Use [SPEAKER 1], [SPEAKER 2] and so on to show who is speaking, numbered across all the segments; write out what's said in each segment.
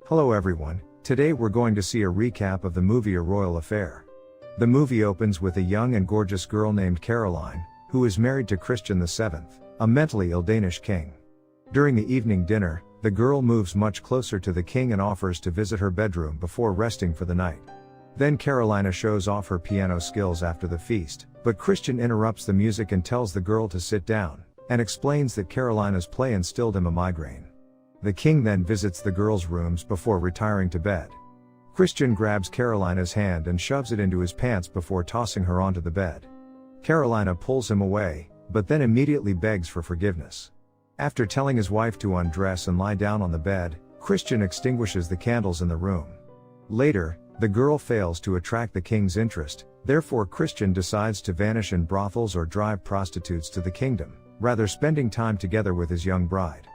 [SPEAKER 1] Hello everyone, today we're going to see a recap of the movie A Royal Affair. The movie opens with a young and gorgeous girl named Caroline, who is married to Christian VII, a mentally ill Danish king. During the evening dinner, the girl moves much closer to the king and offers to visit her bedroom before resting for the night. Then Carolina shows off her piano skills after the feast, but Christian interrupts the music and tells the girl to sit down, and explains that Carolina's play instilled him a migraine. The king then visits the girl's rooms before retiring to bed. Christian grabs Carolina's hand and shoves it into his pants before tossing her onto the bed. Carolina pulls him away, but then immediately begs for forgiveness. After telling his wife to undress and lie down on the bed, Christian extinguishes the candles in the room. Later, the girl fails to attract the king's interest, therefore Christian decides to vanish in brothels or drive prostitutes to the kingdom, rather spending time together with his young bride.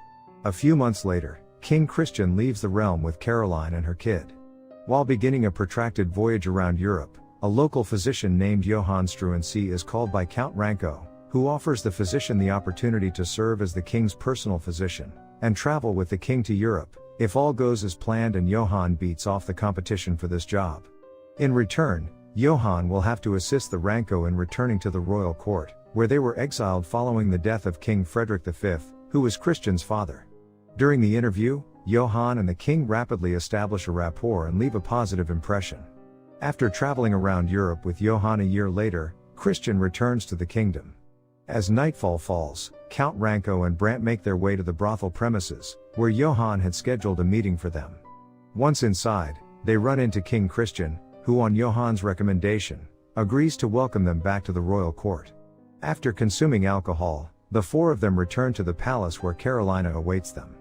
[SPEAKER 1] A few months later, King Christian leaves the realm with Caroline and her kid. While beginning a protracted voyage around Europe, a local physician named Johann Struensee is called by Count Ranko, who offers the physician the opportunity to serve as the king's personal physician, and travel with the king to Europe, if all goes as planned and Johann beats off the competition for this job. In return, Johann will have to assist the Ranko in returning to the royal court, where they were exiled following the death of King Frederick V, who was Christian's father. During the interview, Johann and the king rapidly establish a rapport and leave a positive impression. After traveling around Europe with Johann a year later, Christian returns to the kingdom. As nightfall falls, Count Ranko and Brandt make their way to the brothel premises, where Johann had scheduled a meeting for them. Once inside, they run into King Christian, who on Johann's recommendation, agrees to welcome them back to the royal court. After consuming alcohol, the four of them return to the palace where Carolina awaits them.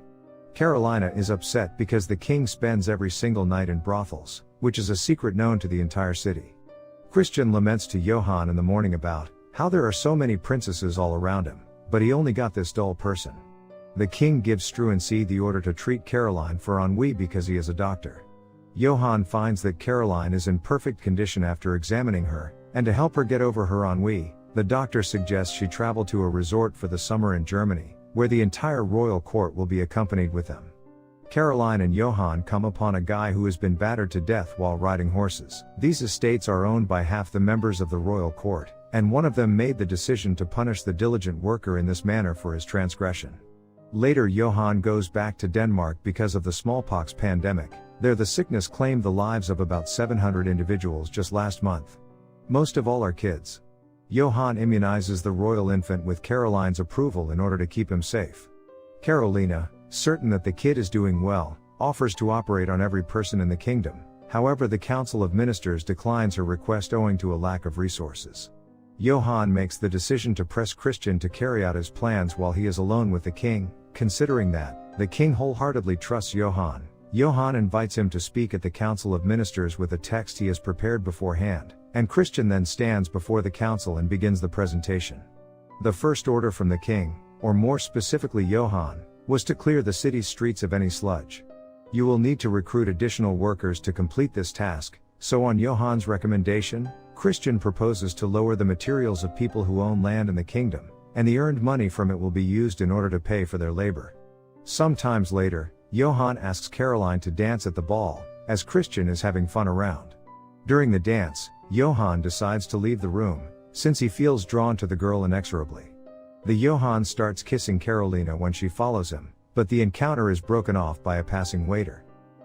[SPEAKER 1] Carolina is upset because the king spends every single night in brothels, which is a secret known to the entire city. Christian laments to Johann in the morning about how there are so many princesses all around him, but he only got this dull person. The king gives Struensee the order to treat Caroline for ennui because he is a doctor. Johann finds that Caroline is in perfect condition after examining her, and to help her get over her ennui, the doctor suggests she travel to a resort for the summer in Germany, where the entire royal court will be accompanied with them. Caroline and Johann come upon a guy who has been battered to death while riding horses. These estates are owned by half the members of the royal court, and one of them made the decision to punish the diligent worker in this manner for his transgression. Later Johann goes back to Denmark because of the smallpox pandemic. There the sickness claimed the lives of about 700 individuals just last month. Most of all are kids. Johann immunizes the royal infant with Caroline's approval in order to keep him safe. Carolina, certain that the kid is doing well, offers to operate on every person in the kingdom. However, the Council of Ministers declines her request owing to a lack of resources. Johann makes the decision to press Christian to carry out his plans while he is alone with the king. Considering that the king wholeheartedly trusts Johann, Johann invites him to speak at the Council of Ministers with a text he has prepared beforehand, and Christian then stands before the council and begins the presentation. The first order from the king, or more specifically Johann, was to clear the city's streets of any sludge. You will need to recruit additional workers to complete this task, so on Johann's recommendation, Christian proposes to lower the materials of people who own land in the kingdom, and the earned money from it will be used in order to pay for their labor. Sometimes later, Johann asks Caroline to dance at the ball, as Christian is having fun around. During the dance, Johann decides to leave the room, since he feels drawn to the girl inexorably. The Johann starts kissing Carolina when she follows him, but the encounter is broken off by a passing waiter.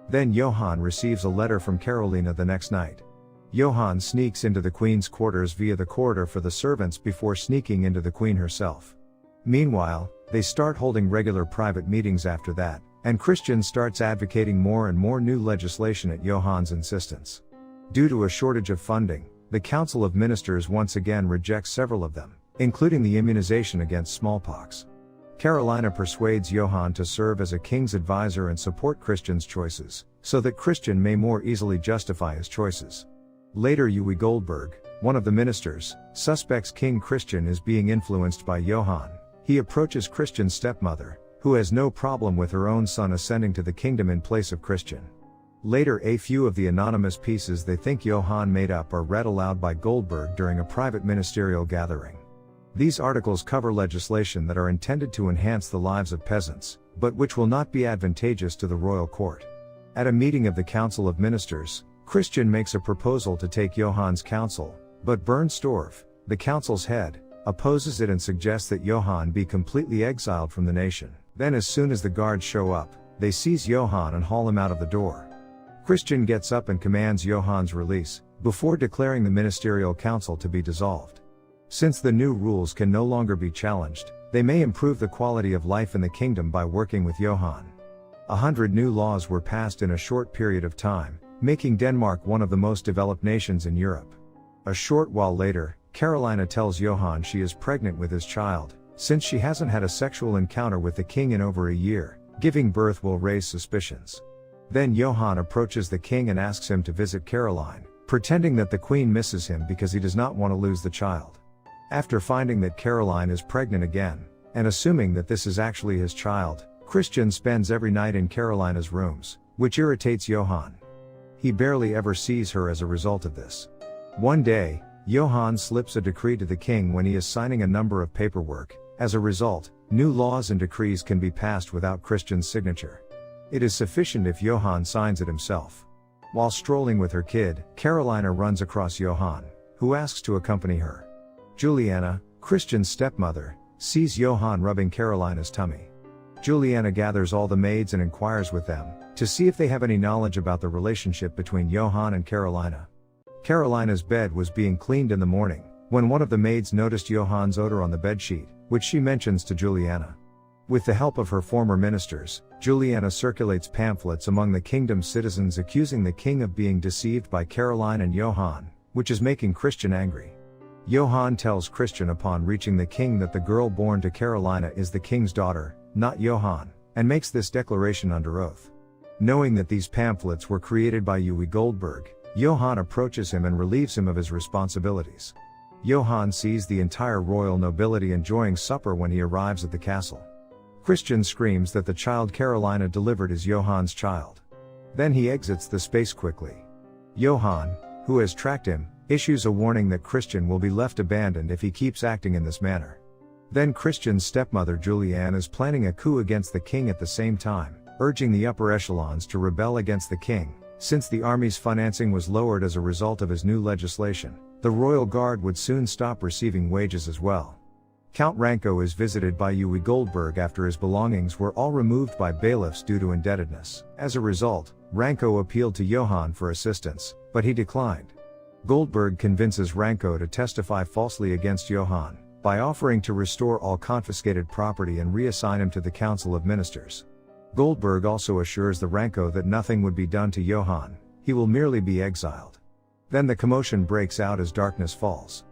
[SPEAKER 1] Then Johann receives a letter from Carolina the next night. Johann sneaks into the queen's quarters via the corridor for the servants before sneaking into the queen herself. Meanwhile, they start holding regular private meetings after that, and Christian starts advocating more and more new legislation at Johann's insistence. Due to a shortage of funding, the Council of Ministers once again rejects several of them, including the immunization against smallpox. Carolina persuades Johann to serve as a king's advisor and support Christian's choices, so that Christian may more easily justify his choices. Later Uwe Goldberg, one of the ministers, suspects King Christian is being influenced by Johann. He approaches Christian's stepmother, who has no problem with her own son ascending to the kingdom in place of Christian. Later a few of the anonymous pieces they think Johann made up are read aloud by Goldberg during a private ministerial gathering. These articles cover legislation that are intended to enhance the lives of peasants, but which will not be advantageous to the royal court. At a meeting of the Council of Ministers, Christian makes a proposal to take Johann's counsel, but Bernstorff, the council's head, opposes it and suggests that Johann be completely exiled from the nation. Then as soon as the guards show up, they seize Johann and haul him out of the door. Christian gets up and commands Johann's release, before declaring the ministerial council to be dissolved. Since the new rules can no longer be challenged, they may improve the quality of life in the kingdom by working with Johann. 100 new laws were passed in a short period of time, making Denmark one of the most developed nations in Europe. A short while later, Carolina tells Johann she is pregnant with his child, since she hasn't had a sexual encounter with the king in over a year. Giving birth will raise suspicions. Then Johann approaches the king and asks him to visit Caroline, pretending that the queen misses him because he does not want to lose the child. After finding that Caroline is pregnant again, and assuming that this is actually his child, Christian spends every night in Carolina's rooms, which irritates Johann. He barely ever sees her as a result of this. One day, Johann slips a decree to the king when he is signing a number of paperwork. As a result, new laws and decrees can be passed without Christian's signature. It is sufficient if Johann signs it himself. While strolling with her kid, Carolina runs across Johann, who asks to accompany her. Juliana, Christian's stepmother, sees Johann rubbing Carolina's tummy. Juliana gathers all the maids and inquires with them, to see if they have any knowledge about the relationship between Johann and Carolina. Carolina's bed was being cleaned in the morning, when one of the maids noticed Johann's odor on the bedsheet, which she mentions to Juliana. With the help of her former ministers, Juliana circulates pamphlets among the kingdom's citizens accusing the king of being deceived by Caroline and Johann, which is making Christian angry. Johann tells Christian upon reaching the king that the girl born to Carolina is the king's daughter, not Johann, and makes this declaration under oath. Knowing that these pamphlets were created by Uwe Goldberg, Johann approaches him and relieves him of his responsibilities. Johann sees the entire royal nobility enjoying supper when he arrives at the castle. Christian screams that the child Carolina delivered is Johann's child. Then he exits the space quickly. Johann, who has tracked him, issues a warning that Christian will be left abandoned if he keeps acting in this manner. Then Christian's stepmother Juliane is planning a coup against the king at the same time, urging the upper echelons to rebel against the king. Since the army's financing was lowered as a result of his new legislation, the royal guard would soon stop receiving wages as well. Count Ranko is visited by Uwe Goldberg after his belongings were all removed by bailiffs due to indebtedness. As a result, Ranko appealed to Johann for assistance, but he declined. Goldberg convinces Ranko to testify falsely against Johann, by offering to restore all confiscated property and reassign him to the Council of Ministers. Goldberg also assures the Ranko that nothing would be done to Johann, he will merely be exiled. Then the commotion breaks out as darkness falls.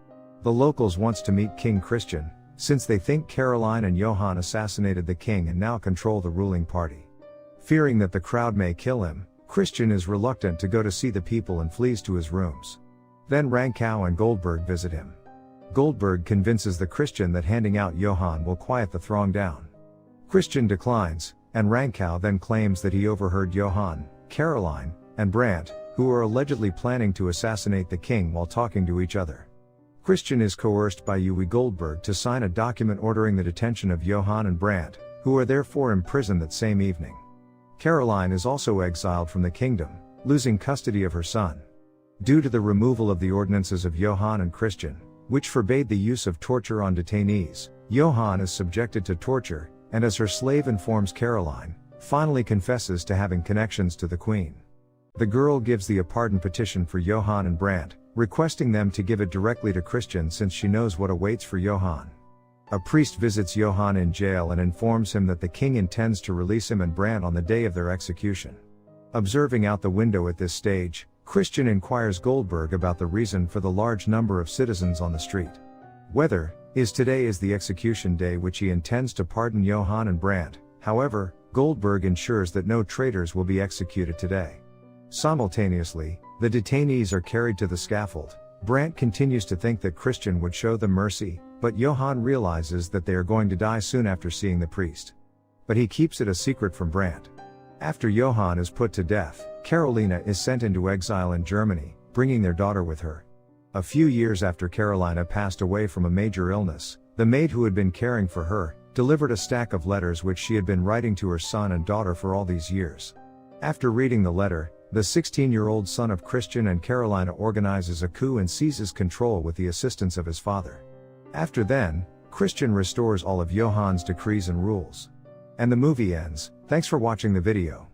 [SPEAKER 1] The locals wants to meet King Christian, since they think Caroline and Johann assassinated the king and now control the ruling party. Fearing that the crowd may kill him, Christian is reluctant to go to see the people and flees to his rooms. Then Rankow and Goldberg visit him. Goldberg convinces the Christian that handing out Johann will quiet the throng down. Christian declines, and Rankow then claims that he overheard Johann, Caroline, and Brandt, who are allegedly planning to assassinate the king while talking to each other. Christian is coerced by Uwe Goldberg to sign a document ordering the detention of Johann and Brandt, who are therefore imprisoned that same evening. Caroline is also exiled from the kingdom, losing custody of her son. Due to the removal of the ordinances of Johann and Christian, which forbade the use of torture on detainees, Johann is subjected to torture, and as her slave informs Caroline, finally confesses to having connections to the queen. The girl gives the pardon petition for Johann and Brandt, requesting them to give it directly to Christian since she knows what awaits for Johann. A priest visits Johann in jail and informs him that the king intends to release him and Brandt on the day of their execution. Observing out the window at this stage, Christian inquires Goldberg about the reason for the large number of citizens on the street. Whether today is the execution day which he intends to pardon Johann and Brandt. However, Goldberg ensures that no traitors will be executed today. Simultaneously, the detainees are carried to the scaffold. Brandt continues to think that Christian would show them mercy, but Johann realizes that they are going to die soon after seeing the priest. But he keeps it a secret from Brandt. After Johann is put to death, Carolina is sent into exile in Germany, bringing their daughter with her. A few years after Carolina passed away from a major illness, the maid who had been caring for her, delivered a stack of letters which she had been writing to her son and daughter for all these years. After reading the letter, the 16-year-old son of Christian and Carolina organizes a coup and seizes control with the assistance of his father. After then, Christian restores all of Johann's decrees and rules. And the movie ends. Thanks for watching the video.